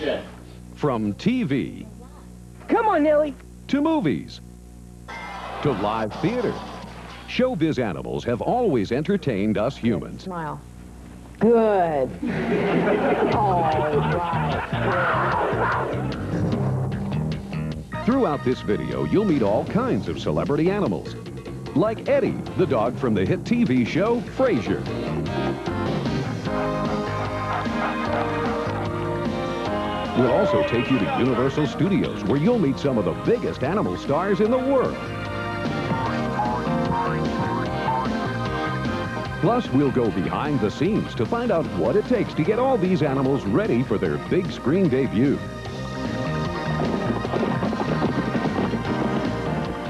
Action! From TV Come on, Nellie. to movies to live theater, showbiz animals have always entertained us humans. Smile. Good. All right. Throughout this video, you'll meet all kinds of celebrity animals, like Eddie, the dog from the hit TV show Frasier. We'll also take you to Universal Studios, where you'll meet some of the biggest animal stars in the world. Plus, we'll go behind the scenes to find out what it takes to get all these animals ready for their big screen debut.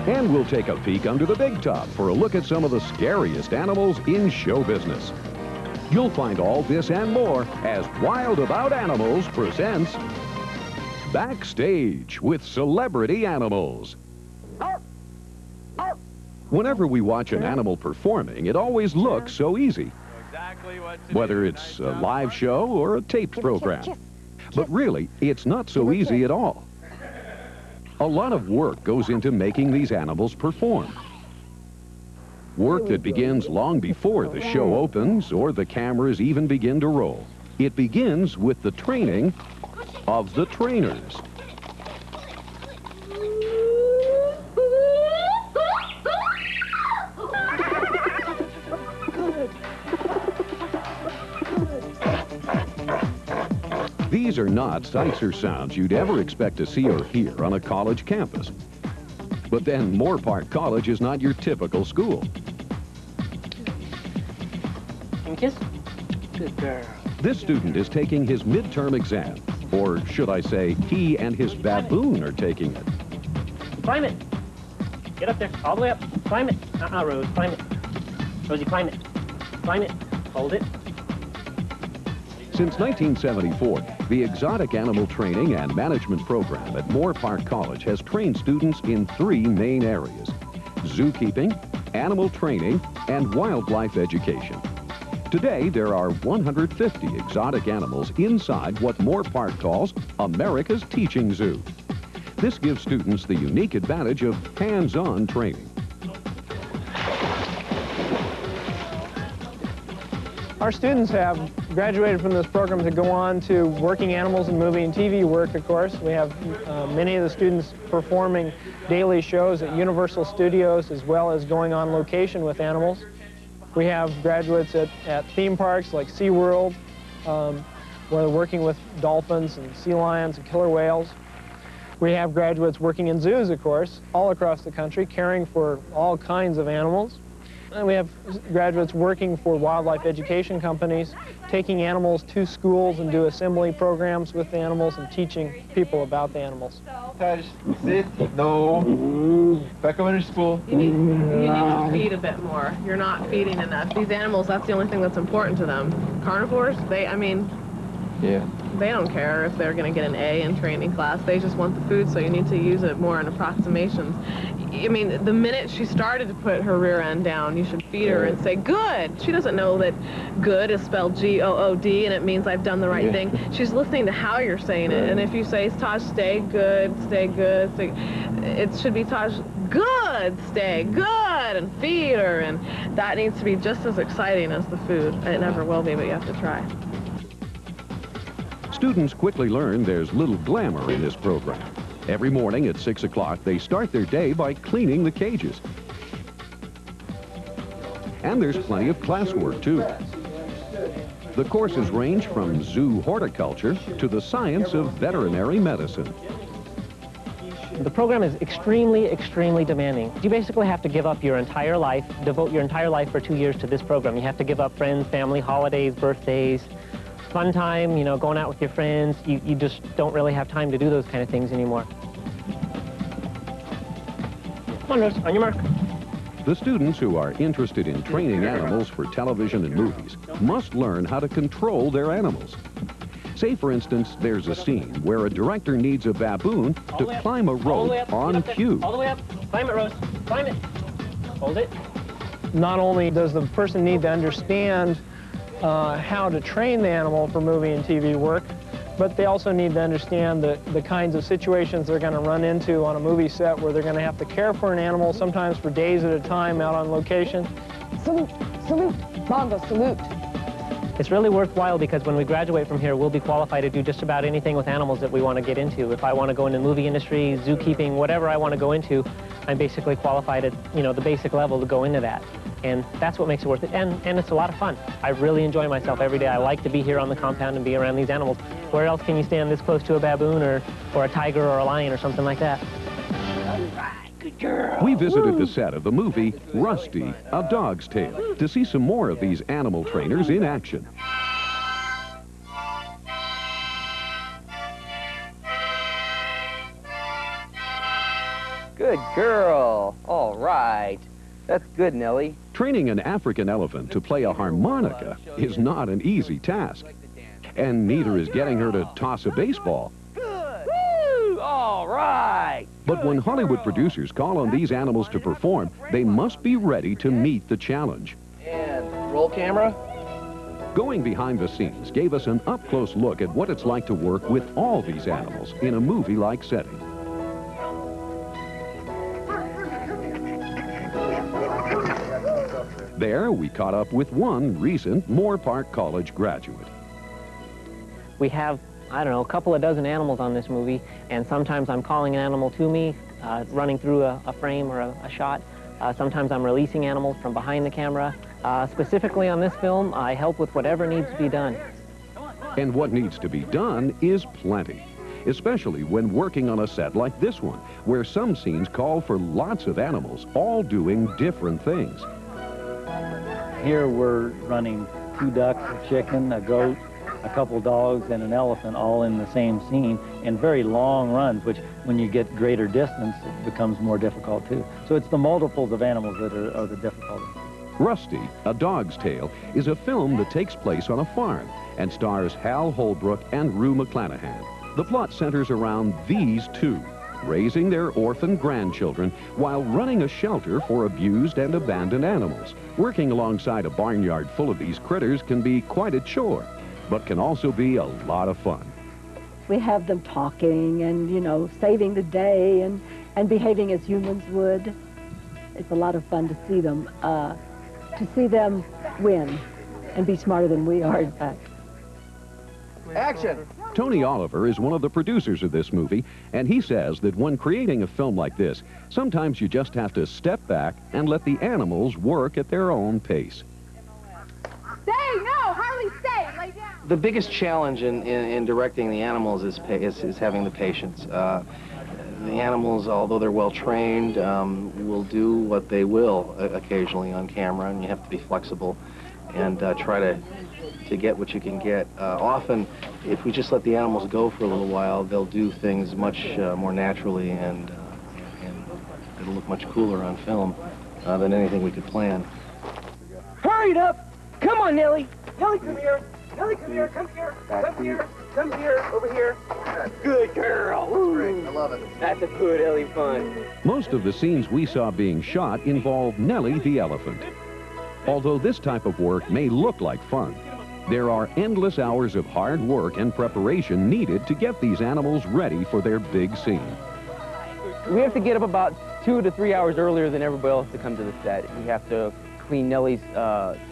And we'll take a peek under the big top for a look at some of the scariest animals in show business. You'll find all this and more as Wild About Animals presents Backstage with Celebrity Animals. Whenever we watch an animal performing, it always looks so easy. Whether it's a live show or a taped program. But really, it's not so easy at all. A lot of work goes into making these animals perform. Work that begins long before the show opens or the cameras even begin to roll. It begins with the training of the trainers. These are not sights or sounds you'd ever expect to see or hear on a college campus. But then Moorpark College is not your typical school. Kiss. Good girl. This student is taking his midterm exam, or should I say, he and his baboon are taking it. Climb it. Get up there. All the way up. Climb it. Rose. Climb it. Rosie, climb it. Climb it. Hold it. Since 1974, the Exotic Animal Training and Management Program at Moorpark College has trained students in 3 main areas: zookeeping, animal training, and wildlife education. Today, there are 150 exotic animals inside what Moorpark calls America's Teaching Zoo. This gives students the unique advantage of hands-on training. Our students have graduated from this program to go on to working animals in movie and TV work, of course. We have many of the students performing daily shows at Universal Studios, as well as going on location with animals. We have graduates at theme parks like SeaWorld, where they're working with dolphins and sea lions and killer whales. We have graduates working in zoos, of course, all across the country, caring for all kinds of animals. And we have graduates working for wildlife education companies, taking animals to schools and do assembly programs with the animals and teaching people about the animals. Touch, sit, no, back over to school. You need to feed a bit more. You're not feeding enough. These animals, that's the only thing that's important to them. Carnivores, Yeah. they don't care if they're going to get an A in training class. They just want the food, so you need to use it more in approximations. I mean, the minute she started to put her rear end down, you should feed her and say, good. She doesn't know that good is spelled G-O-O-D, and it means I've done the right thing. She's listening to how you're saying it. And if you say, Taj, stay good, stay good, it should be Taj, good, stay good, and feed her. And that needs to be just as exciting as the food. It never will be, but you have to try. Students quickly learn there's little glamour in this program. Every morning at 6 o'clock, they start their day by cleaning the cages. And there's plenty of classwork, too. The courses range from zoo horticulture to the science of veterinary medicine. The program is extremely, extremely demanding. You basically have to give up your entire life, devote your entire life for 2 years to this program. You have to give up friends, family, holidays, birthdays, fun time, you know, going out with your friends. You just don't really have time to do those kind of things anymore. Come on, Rose, on your mark. The students who are interested in training animals for television and movies must learn how to control their animals. Say, for instance, there's a scene where a director needs a baboon to climb a rope on cue. All the way up. Climb it, Rose. Climb it. Hold it. Not only does the person need to understand how to train the animal for movie and TV work, but they also need to understand the kinds of situations they're going to run into on a movie set where they're going to have to care for an animal, sometimes for days at a time out on location. Salute, salute, Bongo, salute. It's really worthwhile because when we graduate from here, we'll be qualified to do just about anything with animals that we want to get into. If I want to go into the movie industry, zookeeping, whatever I want to go into, I'm basically qualified at, you know, the basic level to go into that. And that's what makes it worth it. And it's a lot of fun. I really enjoy myself every day. I like to be here on the compound and be around these animals. Where else can you stand this close to a baboon or a tiger or a lion or something like that? Good girl. We visited the set of the movie Rusty, A Dog's Tale to see some more of these animal trainers in action. Good girl. All right. That's good, Nellie. Training an African elephant to play a harmonica is not an easy task. And neither is getting her to toss a baseball. Good. Woo! All right. But when Hollywood producers call on these animals to perform, they must be ready to meet the challenge. And roll camera. Going behind the scenes gave us an up-close look at what it's like to work with all these animals in a movie-like setting. There, we caught up with one recent Moore Park College graduate. We have, I don't know, a couple of dozen animals on this movie, and sometimes I'm calling an animal to me, running through a frame or a shot. Sometimes I'm releasing animals from behind the camera. Specifically on this film, I help with whatever needs to be done. And what needs to be done is plenty, especially when working on a set like this one, where some scenes call for lots of animals, all doing different things. Here we're running 2 ducks, a chicken, a goat, a couple dogs, and an elephant all in the same scene, and very long runs, which when you get greater distance, it becomes more difficult too. So it's the multiples of animals that are the difficulty. Rusty, A Dog's Tale, is a film that takes place on a farm and stars Hal Holbrook and Rue McClanahan. The plot centers around these two, raising their orphan grandchildren while running a shelter for abused and abandoned animals. Working alongside a barnyard full of these critters can be quite a chore, but can also be a lot of fun. We have them talking and, you know, saving the day and behaving as humans would. It's a lot of fun to see them win and be smarter than we are, in fact. Action. Tony Oliver is one of the producers of this movie, and he says that when creating a film like this, sometimes you just have to step back and let the animals work at their own pace. Stay! No! Harley, stay! Lay down! The biggest challenge in directing the animals is having the patience. The animals, although they're well trained, will do what they will occasionally on camera, and you have to be flexible and try to get what you can get. Often, if we just let the animals go for a little while, they'll do things much more naturally, and it'll look much cooler on film than anything we could plan. Hurry it up! Come on, Nellie! Nellie, come here! Nellie, come here! Come here! Come here! Come here! Over here! Good girl! Great. I love it. That's a good Ellie fun. Most of the scenes we saw being shot involved Nellie the elephant. Although this type of work may look like fun, there are endless hours of hard work and preparation needed to get these animals ready for their big scene. We have to get up about 2 to 3 hours earlier than everybody else to come to the set. We have to clean Nellie's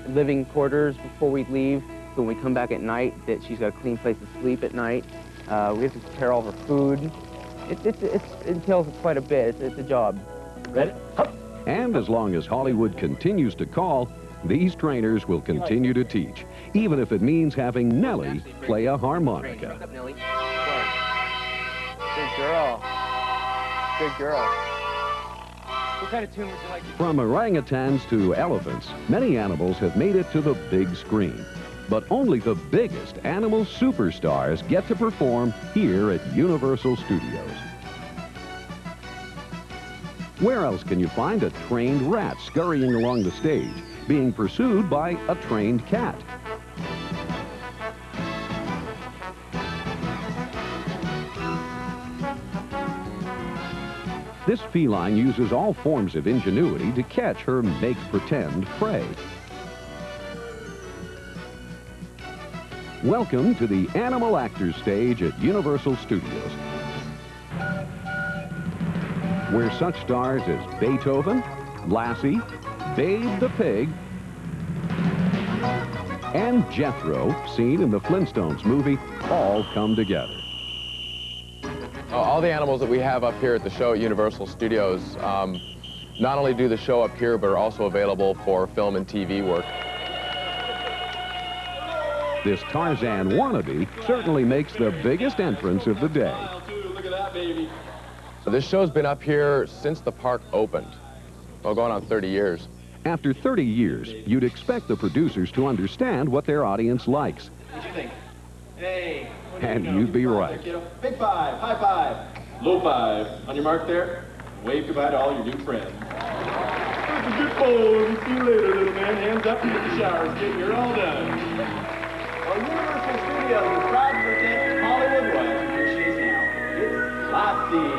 living quarters before we leave. So when we come back at night, that she's got a clean place to sleep at night. We have to prepare all of her food. It entails quite a bit. It's a job. Ready? Hup. And as long as Hollywood continues to call, these trainers will continue to teach, even if it means having Nellie play a harmonica. Good girl. Good girl. What kind of tune would you like to... From orangutans to elephants, many animals have made it to the big screen. But only the biggest animal superstars get to perform here at Universal Studios. Where else can you find a trained rat scurrying along the stage, being pursued by a trained cat? This feline uses all forms of ingenuity to catch her make-pretend prey. Welcome to the Animal Actors stage at Universal Studios, where such stars as Beethoven, Lassie, Babe the Pig, and Jethro, seen in the Flintstones movie, all come together. All the animals that we have up here at the show at Universal Studios not only do the show up here, but are also available for film and TV work. This Tarzan wannabe certainly makes the biggest entrance of the day. Look at that baby. So this show's been up here since the park opened. Well, going on 30 years. After 30 years, you'd expect the producers to understand what their audience likes. What do you think? Hey. And you'd be right. Big five, high five, low five. On your mark there, wave goodbye to all your new friends. That's a good boy. See you later, little man. Hands up and get the showers. You're all done. Well, Universal Studios is proud to present Hollywood Royalty. Here she is now. It's Lassie.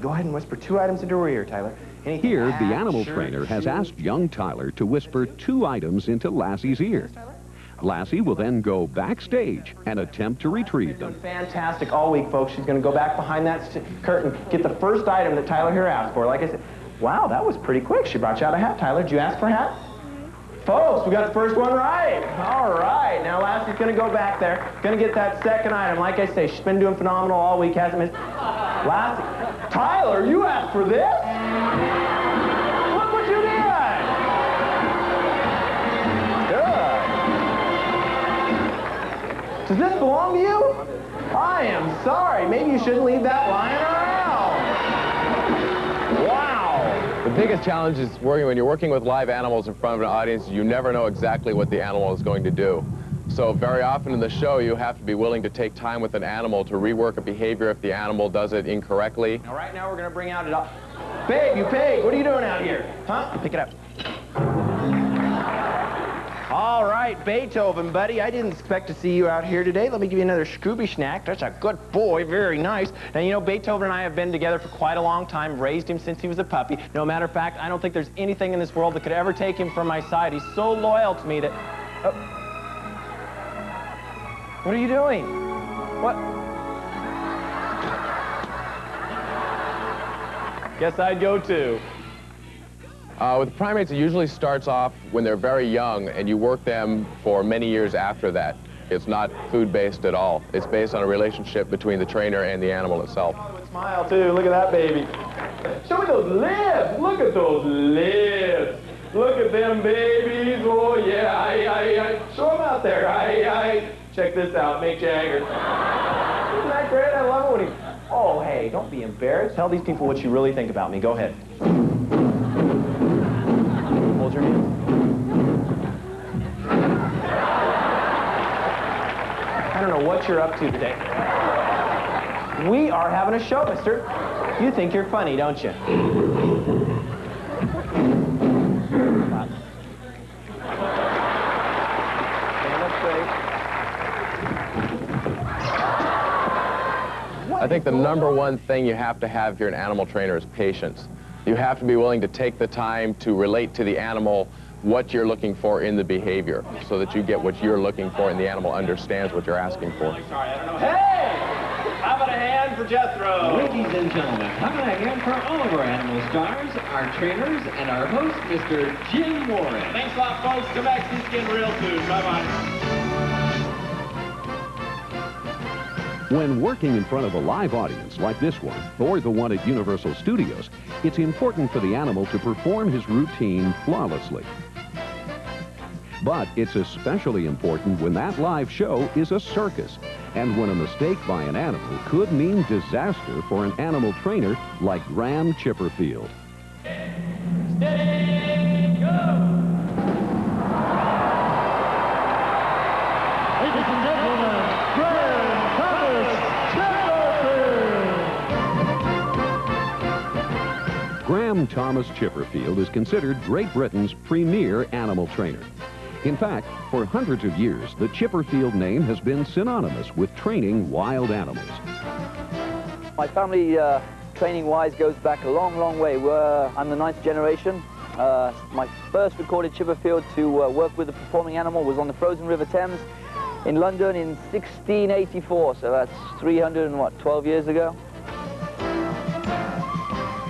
Go ahead and whisper 2 items into her ear, Tyler. Anything? Here, the animal trainer has asked young Tyler to whisper 2 items into Lassie's ear. Lassie will then go backstage and attempt to retrieve them. Fantastic all week, folks. She's going to go back behind that curtain, get the first item that Tyler here asked for. Like I said, wow, that was pretty quick. She brought you out a hat, Tyler. Did you ask for a hat? Folks, we got the first one right. All right. Now Lassie's going to go back there, going to get that second item. Like I say, she's been doing phenomenal all week, hasn't missed. Lassie, Tyler, you asked for this? Look what you did. Good. Does this belong to you? I am sorry. Maybe you shouldn't leave that lying around. Wow. The biggest challenge is when you're working with live animals in front of an audience, you never know exactly what the animal is going to do. So very often in the show, you have to be willing to take time with an animal to rework a behavior if the animal does it incorrectly. Now, right now, we're going to bring out it. Babe, you pig, what are you doing out here? Huh? Pick it up. All right, Beethoven, buddy. I didn't expect to see you out here today. Let me give you another Scooby snack. That's a good boy. Very nice. Now, you know, Beethoven and I have been together for quite a long time, raised him since he was a puppy. No matter of fact, I don't think there's anything in this world that could ever take him from my side. He's so loyal to me that... Oh. What are you doing? What? Guess I'd go too. With primates, it usually starts off when they're very young, and you work them for many years after that. It's not food-based at all. It's based on a relationship between the trainer and the animal itself. Oh, smile too. Look at that baby. Show me those lips. Look at those lips. Look at them babies. Oh yeah. Show them out there. Check this out, Mick Jagger. Isn't that great? I love it when he... Oh, hey, don't be embarrassed. Tell these people what you really think about me. Go ahead. Hold your hand. I don't know what you're up to today. We are having a show, mister. You think you're funny, don't you? I think the number one thing you have to have if you're an animal trainer is patience. You have to be willing to take the time to relate to the animal what you're looking for in the behavior so that you get what you're looking for and the animal understands what you're asking for. Sorry, I don't know. Hey! How about a hand for Jethro? Ladies and gentlemen, how about a hand for all of our animal stars, our trainers, and our host, Mr. Jim Warren. Thanks a lot, folks. Come back see us again real soon. Bye-bye. When working in front of a live audience like this one, or the one at Universal Studios, it's important for the animal to perform his routine flawlessly. But it's especially important when that live show is a circus, and when a mistake by an animal could mean disaster for an animal trainer like Graham Chipperfield. Steady, go! Ladies and gentlemen, Graham Thomas Chipperfield is considered Great Britain's premier animal trainer. In fact, for hundreds of years, the Chipperfield name has been synonymous with training wild animals. My family training-wise, goes back a long, long way. I'm the 9th generation. My first recorded Chipperfield to work with a performing animal was on the frozen River Thames in London in 1684, so that's 12 years ago.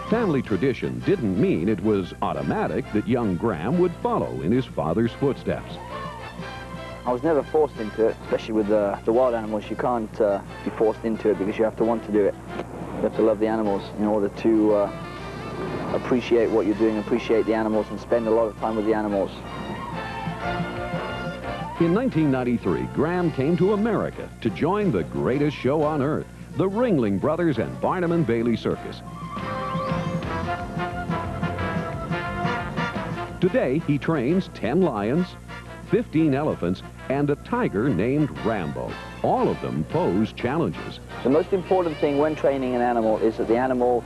Family tradition didn't mean it was automatic that young Graham would follow in his father's footsteps. I was never forced into it, especially with the wild animals. You can't be forced into it because you have to want to do it. You have to love the animals in order to appreciate what you're doing, appreciate the animals, and spend a lot of time with the animals. In 1993, Graham came to America to join the greatest show on earth, the Ringling Brothers and Barnum and Bailey Circus. Today, he trains 10 lions, 15 elephants, and a tiger named Rambo. All of them pose challenges. The most important thing when training an animal is that the animal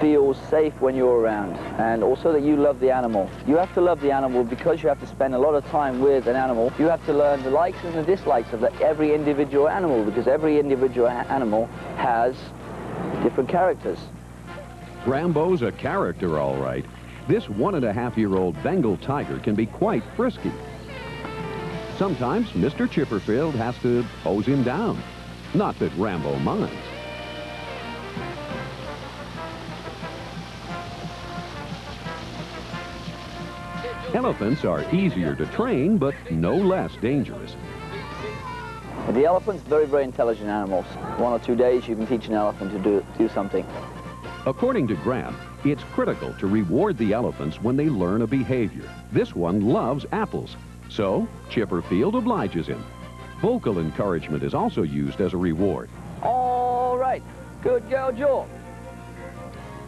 feels safe when you're around, and also that you love the animal. You have to love the animal because you have to spend a lot of time with an animal. You have to learn the likes and the dislikes of every individual animal, because every individual animal has different characters. Rambo's a character, all right. This 1.5-year-old Bengal tiger can be quite frisky. Sometimes Mr. Chipperfield has to hose him down. Not that Rambo minds. Elephants are easier to train, but no less dangerous. The elephant's very, very intelligent animals. 1 or 2 days you can teach an elephant to do something. According to Graham, it's critical to reward the elephants when they learn a behavior. This one loves apples, so Chipperfield obliges him. Vocal encouragement is also used as a reward. All right, good girl, Joel.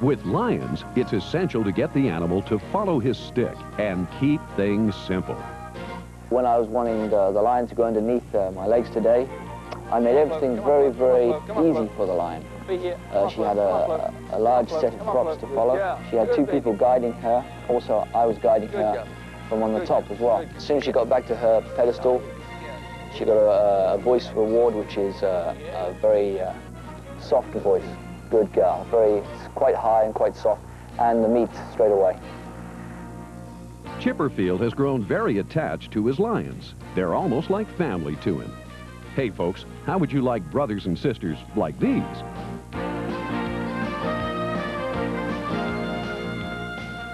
With lions, it's essential to get the animal to follow his stick and keep things simple. When I was wanting the lion to go underneath my legs today, I made everything very, very easy for the lion. She had a large set of props to follow. She had 2 people guiding her. Also, I was guiding her from on the top as well. As soon as she got back to her pedestal, she got a voice reward, which is a very soft voice. Good girl. Quite high and quite soft, and the meat straight away. Chipperfield has grown very attached to his lions. They're almost like family to him. Hey folks, how would you like brothers and sisters like these?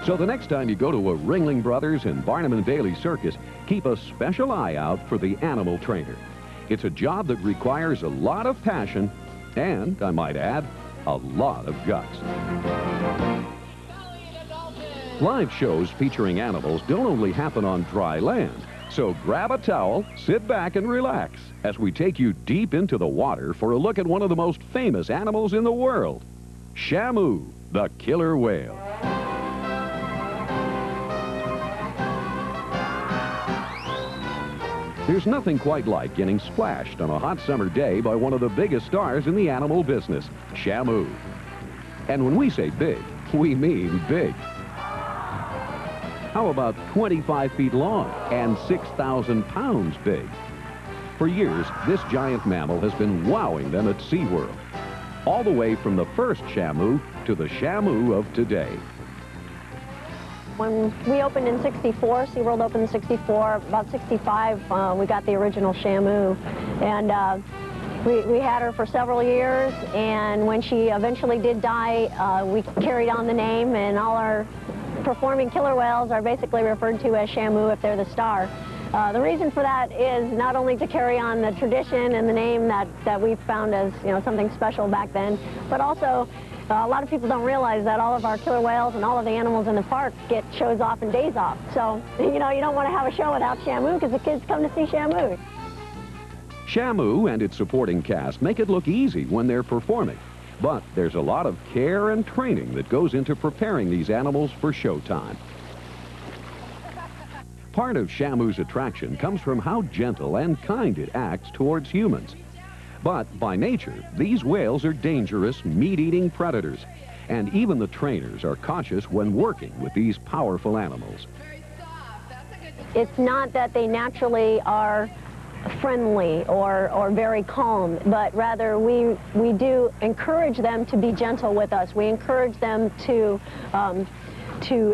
So the next time you go to a Ringling Brothers and Barnum and Bailey Circus, keep a special eye out for the animal trainer. It's a job that requires a lot of passion and, I might add, a lot of guts. Live shows featuring animals don't only happen on dry land, so grab a towel, sit back and relax as we take you deep into the water for a look at one of the most famous animals in the world, Shamu, the killer whale. There's nothing quite like getting splashed on a hot summer day by one of the biggest stars in the animal business, Shamu. And when we say big, we mean big. How about 25 feet long and 6,000 pounds big? For years, this giant mammal has been wowing them at SeaWorld, all the way from the first Shamu to the Shamu of today. When we opened in '64, SeaWorld opened in '64, about '65, we got the original Shamu. And we had her for several years, and when she eventually did die, we carried on the name, and all our performing killer whales are basically referred to as Shamu if they're the star. The reason for that is not only to carry on the tradition and the name that we found as, you know, something special back then, but also a lot of people don't realize that all of our killer whales and all of the animals in the park get shows off and days off. So, you know, you don't want to have a show without Shamu because the kids come to see Shamu. Shamu and its supporting cast make it look easy when they're performing. But there's a lot of care and training that goes into preparing these animals for showtime. Part of Shamu's attraction comes from how gentle and kind it acts towards humans. But by nature, these whales are dangerous, meat-eating predators. And even the trainers are cautious when working with these powerful animals. It's not that they naturally are friendly or very calm, but rather we do encourage them to be gentle with us. We encourage them to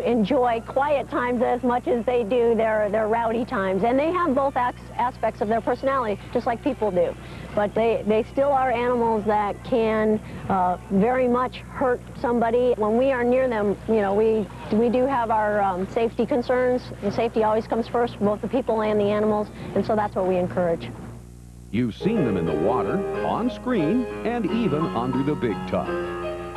enjoy quiet times as much as they do their rowdy times. And they have both aspects of their personality, just like people do. But they still are animals that can very much hurt somebody. When we are near them, you know, we do have our safety concerns. The safety always comes first, both the people and the animals, and so that's what we encourage. You've seen them in the water, on screen, and even under the big tub.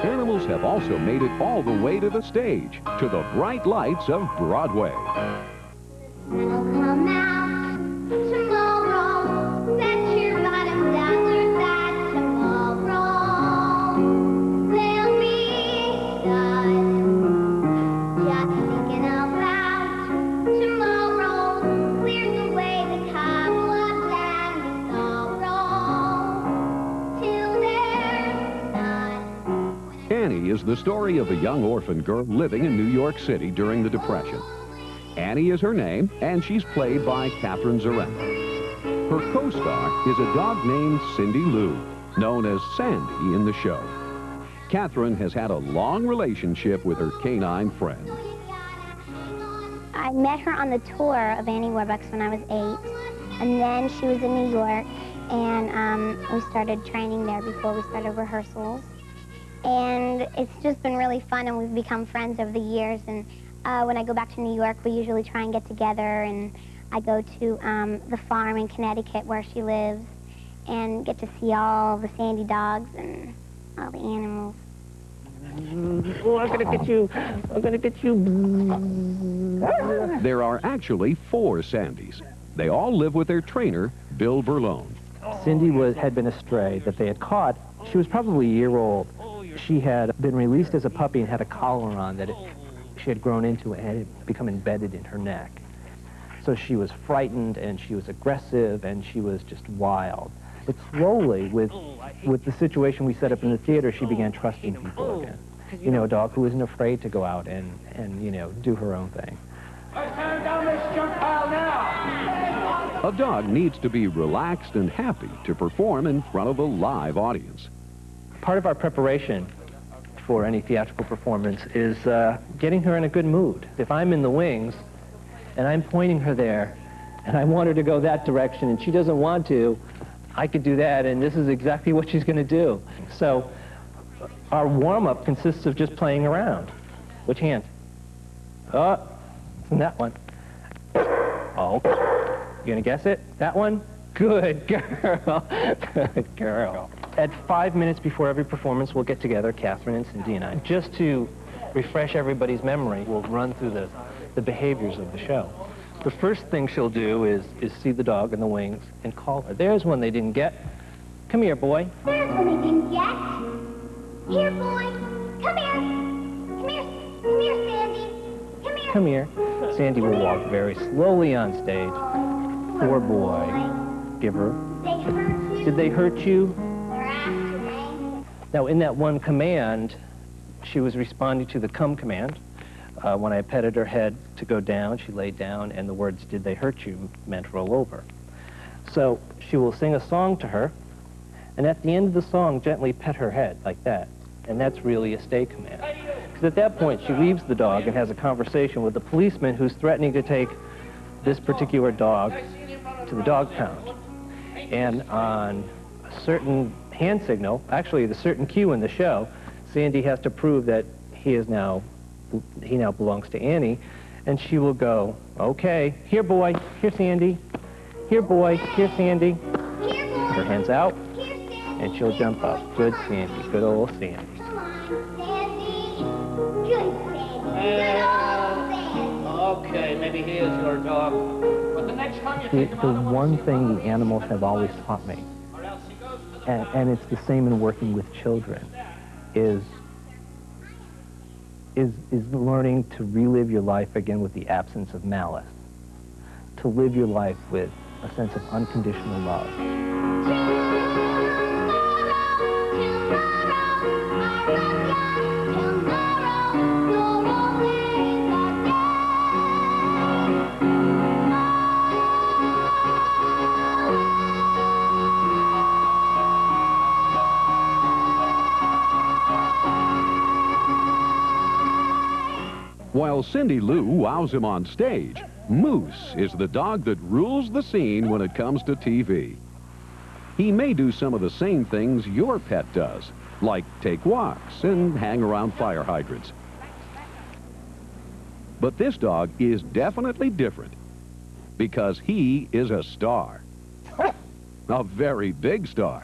Animals have also made it all the way to the stage, to the bright lights of Broadway. Come out tomorrow, set your bottom down, learn that tomorrow there'll be sun. Just thinking about tomorrow clears away the cobwebs and the sorrow till there's sun. Annie is the story of a young orphan girl living in New York City during the Depression. Annie is her name, and she's played by Catherine Zaremba. Her co-star is a dog named Cindy Lou, known as Sandy in the show. Catherine has had a long relationship with her canine friend. I met her on the tour of Annie Warbucks when I was 8, and then she was in New York, and we started training there before we started rehearsals. And it's just been really fun, and we've become friends over the years. And when I go back to New York, we usually try and get together, and I go to the farm in Connecticut where she lives and get to see all the Sandy dogs and all the animals. Oh, I'm gonna get you. I'm gonna get you. There are actually 4 Sandys. They all live with their trainer, Bill Berlone. Cindy had been a stray that they had caught. She was probably a year old. She had been released as a puppy and had a collar on that she had grown into and had become embedded in her neck. So she was frightened and she was aggressive and she was just wild. But slowly, with the situation we set up in the theater, she began trusting people again. You know, a dog who isn't afraid to go out and you know, do her own thing. Tear down this junk pile now! A dog needs to be relaxed and happy to perform in front of a live audience. Part of our preparation for any theatrical performance is getting her in a good mood. If I'm in the wings and I'm pointing her there and I want her to go that direction and she doesn't want to, I could do that, and this is exactly what she's going to do. So our warm-up consists of just playing around. Which hand? Oh, it's that one. Oh, you going to guess it? That one? Good girl. Good girl. At 5 minutes before every performance, we'll get together, Catherine and Cindy and I, just to refresh everybody's memory. We'll run through the behaviors of the show. The first thing she'll do is see the dog in the wings and call her. There's one they didn't get. Come here, boy. There's one they didn't get. Here, boy. Come here. Come here. Come here, Sandy. Come here. Come here. Sandy will walk very slowly on stage. Poor boy. Give her. They hurt you. Did they hurt you? They're after me. Now, in that one command, she was responding to the come command. When I petted her head to go down, she laid down, and the words, "Did they hurt you?" meant roll over. So she will sing a song to her, and at the end of the song, gently pet her head like that. And that's really a stay command. Because at that point, she leaves the dog and has a conversation with the policeman who's threatening to take this particular dog to the dog pound. And on a certain hand signal, actually the certain cue in the show, Sandy has to prove that he now belongs to Annie, and she will go, "Okay, here boy, here Sandy, here boy, here Sandy." Her hands out, and she'll jump up. Good Sandy, good old Sandy. Okay, maybe he is your dog. But the next time you take him The one thing the animals have always taught me, and it's the same in working with children, is learning to relive your life again with the absence of malice, to live your life with a sense of unconditional love. While Cindy Lou wows him on stage, Moose is the dog that rules the scene when it comes to TV. He may do some of the same things your pet does, like take walks and hang around fire hydrants. But this dog is definitely different because he is a star. A very big star.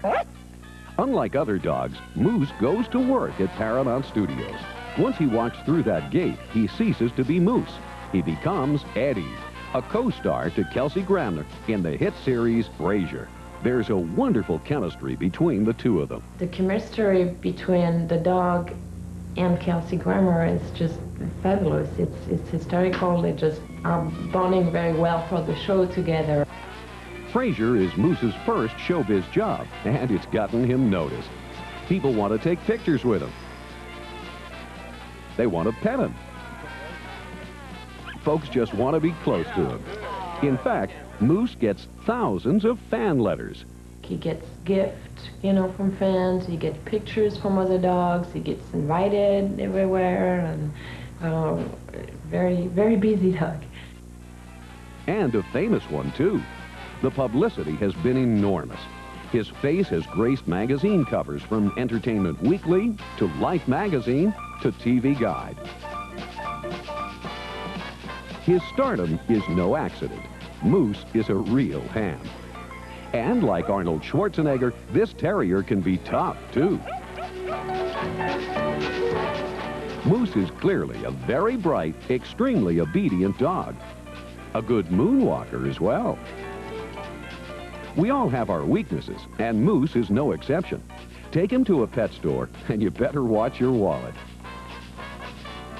Unlike other dogs, Moose goes to work at Paramount Studios. Once he walks through that gate, he ceases to be Moose. He becomes Eddie, a co-star to Kelsey Grammer in the hit series Frasier. There's a wonderful chemistry between the two of them. The chemistry between the dog and Kelsey Grammer is just fabulous. It's historical. They just are bonding very well for the show together. Frasier is Moose's first showbiz job, and it's gotten him noticed. People want to take pictures with him. They want to pet him. Folks just want to be close to him. In fact, Moose gets thousands of fan letters. He gets gifts, you know, from fans. He gets pictures from other dogs. He gets invited everywhere, and very, very busy dog. And a famous one, too. The publicity has been enormous. His face has graced magazine covers from Entertainment Weekly to Life magazine to TV Guide. His stardom is no accident. Moose is a real ham. And like Arnold Schwarzenegger, this terrier can be tough, too. Moose is clearly a very bright, extremely obedient dog. A good moonwalker as well. We all have our weaknesses, and Moose is no exception. Take him to a pet store, and you better watch your wallet.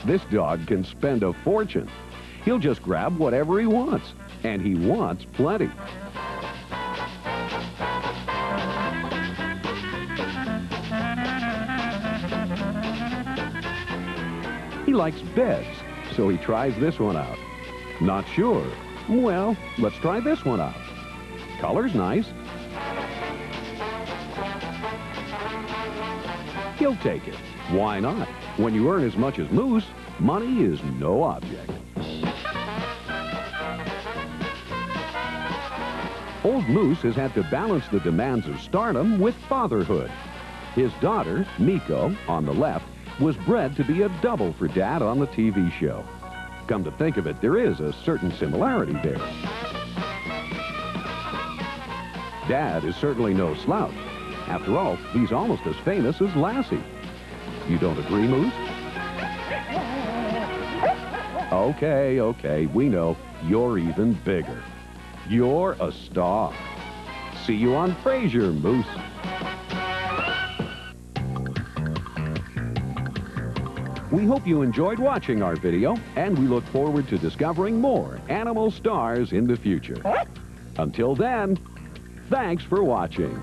This dog can spend a fortune. He'll just grab whatever he wants, and he wants plenty. He likes beds, so he tries this one out. Not sure? Well, let's try this one out. Color's nice. He'll take it. Why not? When you earn as much as Moose, money is no object. Old Moose has had to balance the demands of stardom with fatherhood. His daughter, Miko, on the left, was bred to be a double for Dad on the TV show. Come to think of it, there is a certain similarity there. Dad is certainly no slouch. After all, he's almost as famous as Lassie. You don't agree, Moose? Okay, we know. You're even bigger. You're a star. See you on Frasier, Moose. We hope you enjoyed watching our video, and we look forward to discovering more animal stars in the future. Until then, thanks for watching.